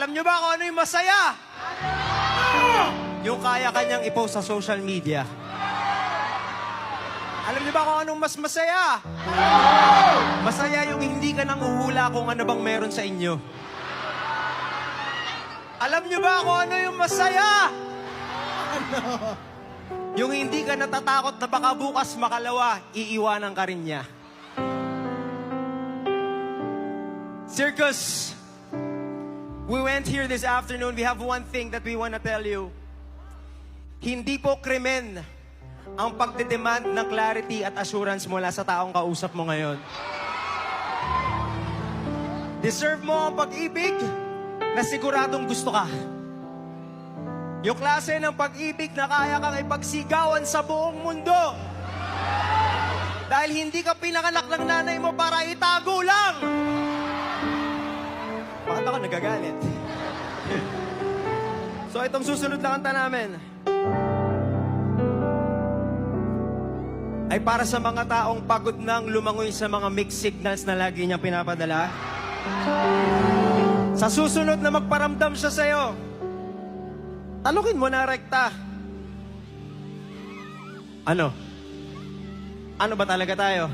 Alam nyo ba kung ano yung masaya? Yung kaya kanyang i-post sa social media. Alam nyo ba kung anong mas masaya? Masaya yung hindi ka nanguhula kung ano bang meron sa inyo. Alam nyo ba kung ano yung masaya? Yung hindi ka natatakot na baka bukas makalawa, iiwanan ka rin niya. Circus, we went here this afternoon. We have one thing that we want to tell you. Hindi po krimen ang pagdedemand ng clarity at assurance mula sa taong kausap mo ngayon. Deserve mo ang pag-ibig na siguradong gusto ka. Yung klase ng pag-ibig na kaya kang ipagsigawan sa buong mundo. Dahil hindi ka pinanganak ng nanay mo para itago lang. Bakit ako nagagalit? So itong susunod na kanta namin ay para sa mga taong pagod nang lumangoy sa mga mixed signals na lagi niyang pinapadala. Sa susunod na magparamdam siya sa'yo, talukin mo na rekta. Ano? Ano ba talaga tayo?